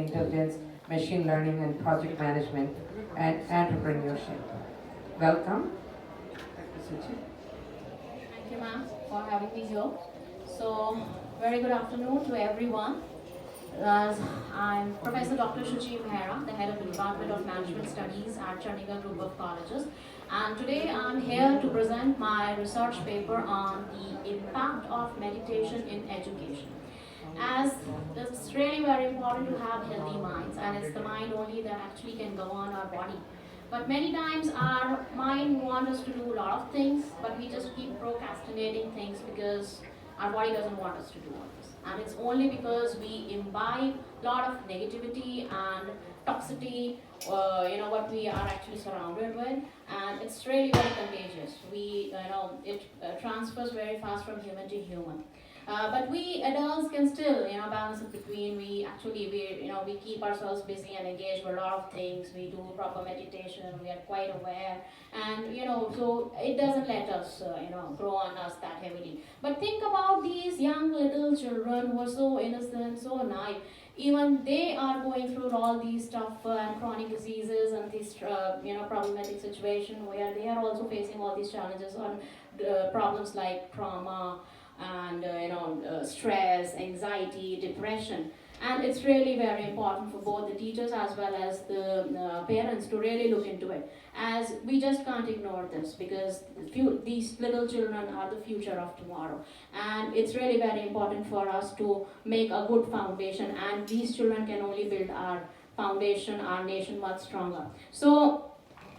intelligence, machine learning, and project management and entrepreneurship. Welcome, Dr. Shuchi. Thank you, ma'am, for having me here. So, very good afternoon to everyone. I'm Professor Dr. Shuchi Mehra, the head of the Department of Management Studies at Chandigarh Group of Colleges. And today I'm here to present my research paper on the impact of meditation in education. As it's really very important to have healthy minds, and it's the mind only that actually can go on our body. But many times our mind wants us to do a lot of things, but we just keep procrastinating things because our body doesn't want us to do all this. And it's only because we imbibe a lot of negativity and toxicity, what we are actually surrounded with, and it's really very contagious. It transfers very fast from human to human. But we adults can still, balance it between. We keep ourselves busy and engaged with a lot of things. We do proper meditation. We are quite aware, and so it doesn't let us, grow on us that heavily. But think about these young little children who are so innocent, so naive. Even they are going through all these tough and chronic diseases and these, problematic situation where they are also facing all these challenges on problems like trauma and stress, anxiety, depression. And it's really very important for both the teachers as well as the parents to really look into it, as we just can't ignore this because these little children are the future of tomorrow, and it's really very important for us to make a good foundation, and these children can only build our foundation, our nation much stronger. So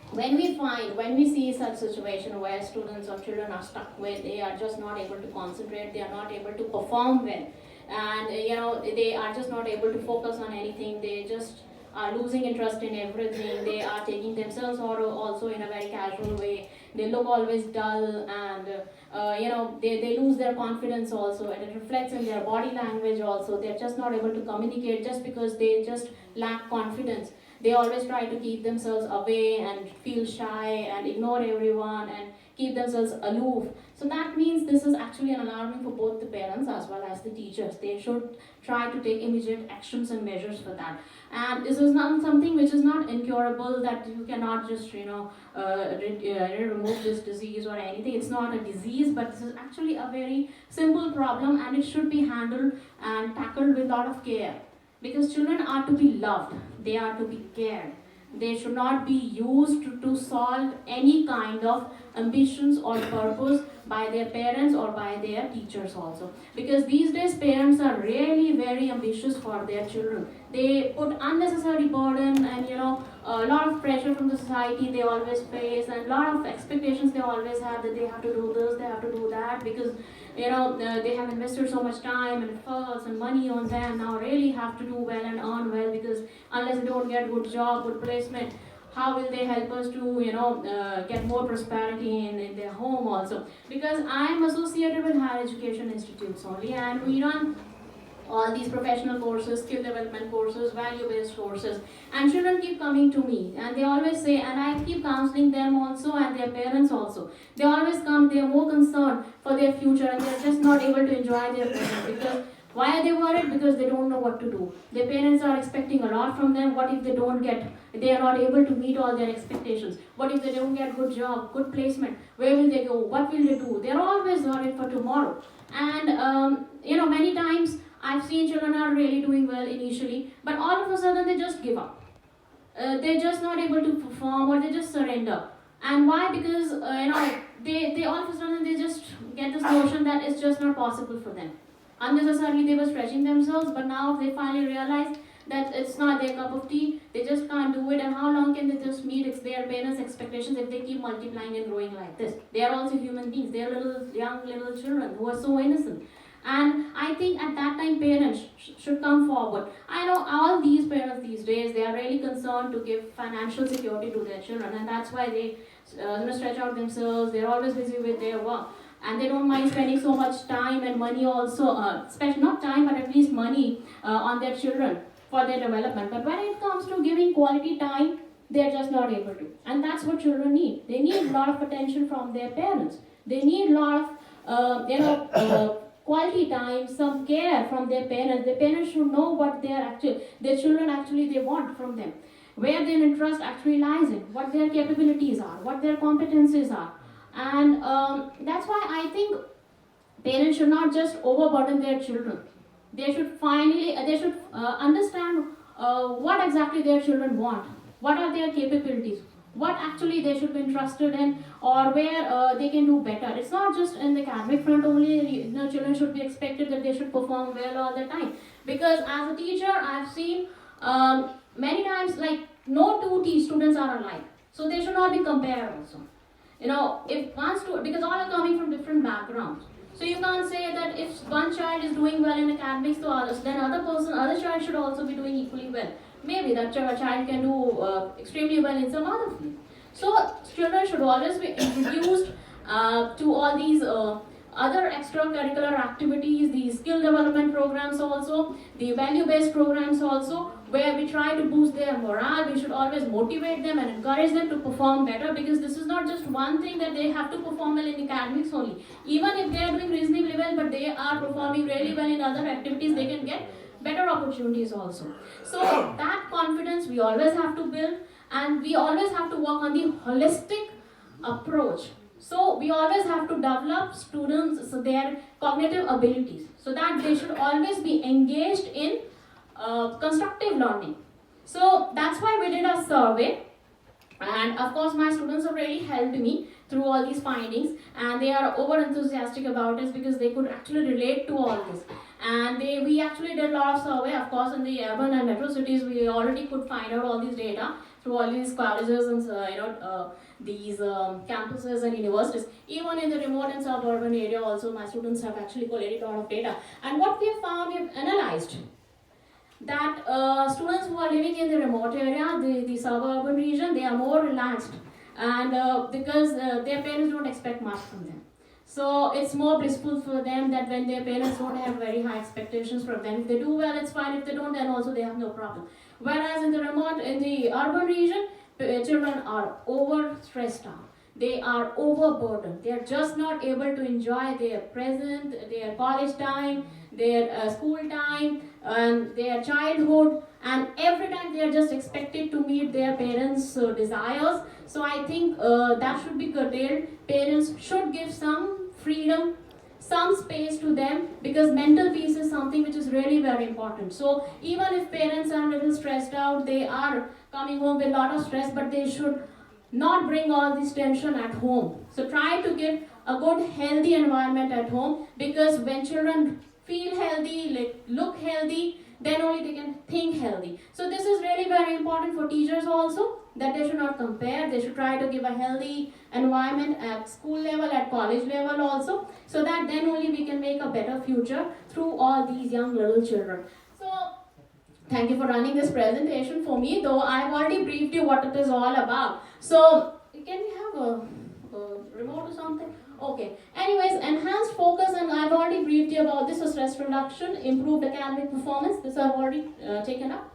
when we see such situation where students or children are stuck with, they are just not able to concentrate, they are not able to perform well, and they are just not able to focus on anything, they just are losing interest in everything, they are taking themselves also in a very casual way, they look always dull, and they lose their confidence also, and it reflects in their body language also. They're just not able to communicate just because they just lack confidence. They always try to keep themselves away and feel shy and ignore everyone and keep themselves aloof. So that means this is actually an alarming for both the parents as well as the teachers. They should try to take immediate actions and measures for that. And this is not something which is not incurable, that you cannot just remove this disease or anything. It's not a disease, but this is actually a very simple problem, and it should be handled and tackled with a lot of care. Because children are to be loved, they are to be cared. They should not be used to solve any kind of ambitions or purpose by their parents or by their teachers also. Because these days parents are really very ambitious for their children. They put unnecessary burden and a lot of pressure from the society they always face, and a lot of expectations they always have, that they have to do this, they have to do that, because they have invested so much time and efforts and money on them, now really have to do well and earn well, because unless they don't get good job, good placement, how will they help us to get more prosperity in their home also? Because I am associated with higher education institutes only, and we run all these professional courses, skill development courses, value-based courses, and children keep coming to me, and they always say, and I keep counseling them also and their parents also. They always come, they are more concerned for their future, and they are just not able to enjoy their present. Because why are they worried? Because they don't know what to do. Their parents are expecting a lot from them. What if they don't get, they are not able to meet all their expectations? What if they don't get good job, good placement? Where will they go? What will they do? They are always worried for tomorrow. And many times I've seen children are really doing well initially, but all of a sudden they just give up. They're just not able to perform, or they just surrender. And why? Because they all of a sudden they just get this notion that it's just not possible for them. Unnecessarily they were stretching themselves, but now they finally realize that it's not their cup of tea, they just can't do it, and how long can they just meet their parents' expectations if they keep multiplying and growing like this? They are also human beings, they are young little children who are so innocent. And I think at that time parents should come forward. I know all these parents these days, they are really concerned to give financial security to their children, and that's why they stretch out themselves, they're always busy with their work. And they don't mind spending so much time and money also, especially not time but at least money on their children for their development. But when it comes to giving quality time, they're just not able to. And that's what children need. They need a lot of attention from their parents. They need a lot of quality time, some care from their parents. The parents should know what their children actually they want from them, where their interest actually lies in, what their capabilities are, what their competencies are. And that's why I think parents should not just overburden their children. They should understand what exactly their children want, what are their capabilities, what actually they should be interested in, or where they can do better. It's not just in the academic front only. Children should be expected that they should perform well all the time. Because as a teacher, I've seen many times like no two students are alike, so they should not be compared also. If one student, because all are coming from different backgrounds, so you can't say that if one child is doing well in academics to others, then other child should also be doing equally well. Maybe that child can do extremely well in some other field. So children should always be introduced to all these other extracurricular activities, the skill development programs also, the value-based programs also, where we try to boost their morale. We should always motivate them and encourage them to perform better, because this is not just one thing that they have to perform well in academics only. Even if they are doing reasonably well, but they are performing really well in other activities, they can get better opportunities also. So that confidence we always have to build, and we always have to work on the holistic approach. So we always have to develop students, so their cognitive abilities, so that they should always be engaged in constructive learning. So that's why we did a survey, and of course my students have really helped me through all these findings, and they are over enthusiastic about it because they could actually relate to all this. And we actually did a lot of survey. Of course, in the urban and metro cities, we already could find out all these data through all these colleges and these campuses and universities. Even in the remote and suburban area also, my students have actually collated a lot of data. And what we have found, we have analyzed that students who are living in the remote area, the suburban region, they are more relaxed, and because their parents don't expect much from them. So it's more blissful for them that when their parents don't have very high expectations from them. If they do well, it's fine. If they don't, then also they have no problem. Whereas in the urban region, children are over stressed out. They are overburdened. They are just not able to enjoy their present, their college time, their school time, and their childhood, and every time they are just expected to meet their parents' desires. So I think that should be curtailed. Parents should give some freedom, some space to them, because mental peace is something which is really very important. So even if parents are a little stressed out, they are coming home with a lot of stress, but they should not bring all this tension at home. So try to give a good healthy environment at home, because when children feel healthy, look healthy, then only they can think healthy. So this is really very important for teachers also, that they should not compare. They should try to give a healthy environment at school level, at college level also, so that then only we can make a better future through all these young little children. So thank you for running this presentation for me, though I've already briefed you what it is all about. So can we have a remote or something? Okay. Anyways, enhanced focus, and I've already briefed you about this. So stress reduction, improved academic performance, this I've already taken up.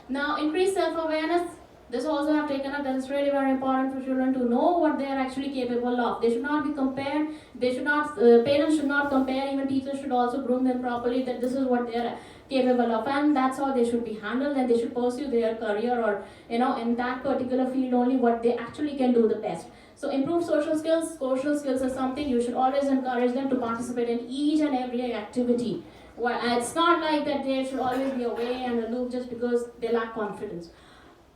Now increased self-awareness, this also have taken up. That is really very important for children to know what they are actually capable of. They should not be compared. They should not, parents should not compare. Even teachers should also groom them properly, that this is what they are capable of, and that's how they should be handled, and they should pursue their career, or in that particular field only what they actually can do the best. So improve social skills. Social skills is something you should always encourage them to participate in each and every activity. Well, it's not like that they should always be away and aloof just because they lack confidence.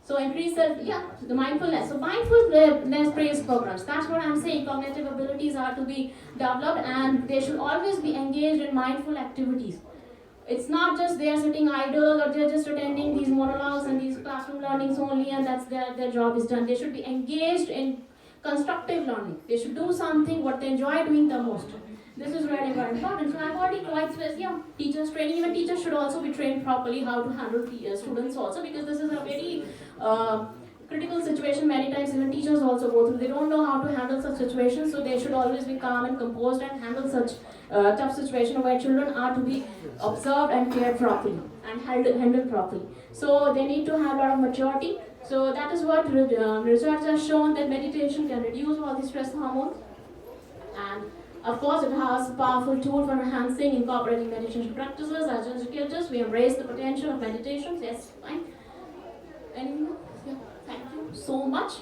So increase the mindfulness. So mindfulness praise programs. That's what I'm saying. Cognitive abilities are to be developed, and they should always be engaged in mindful activities. It's not just they are sitting idle, or they're just attending these monologues and these classroom learnings only, and that's their job is done. They should be engaged in constructive learning. They should do something what they enjoy doing the most. This is very, very important. So I've already quite stressed, teachers training. Even teachers should also be trained properly how to handle students also, because this is a very critical situation. Many times even teachers also go through. They don't know how to handle such situations, so they should always be calm and composed and handle such tough situation where children are to be observed and cared properly and handled properly. So they need to have a lot of maturity. So that is what research has shown, that meditation can reduce all the stress hormones. And Of course, it has a powerful tool for enhancing, incorporating meditation practices. As educators, we embrace the potential of meditations. Yes, fine. And yeah, thank you so much.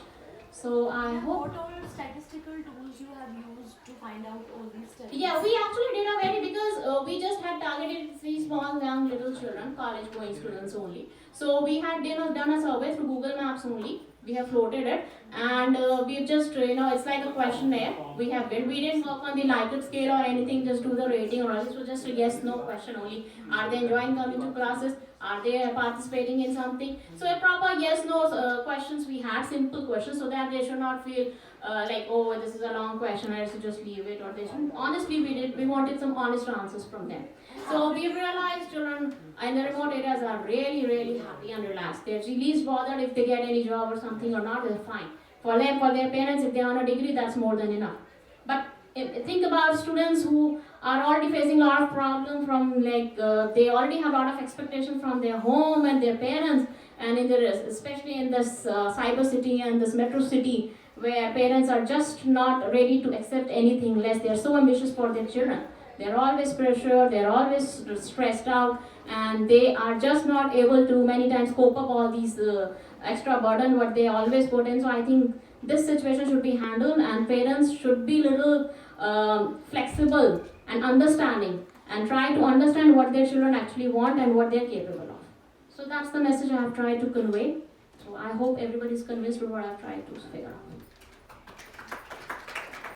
So I hope. What all statistical tools you have used to find out all these statistics? Yeah, we actually did a very, because we just had targeted three small young little children, college going students only. So we had done a survey through Google Maps only. We have floated it, and we've just, it's like a questionnaire we have built. We didn't work on the Likert scale or anything, just do the rating or else. It was just a yes no question only. Are they enjoying coming to classes? Are they participating in something? So a proper yes no questions we had, simple questions, so that they should not feel like, oh, this is a long question, I should just leave it, or they should. Honestly, we wanted some honest answers from them. So we realized children in the remote areas are really, really happy and relaxed. They're least bothered if they get any job or something or not, they're fine. For their parents, if they earn a degree, that's more than enough. But think about students who are already facing a lot of problems from they already have a lot of expectations from their home and their parents, and especially in this cyber city and this metro city, where parents are just not ready to accept anything less. They are so ambitious for their children. They're always pressured, they're always stressed out, and they are just not able to many times cope up all these extra burden what they always put in. So I think this situation should be handled, and parents should be little flexible and understanding, and try to understand what their children actually want and what they're capable of. So that's the message I have tried to convey. So I hope everybody is convinced with what I've tried to figure out.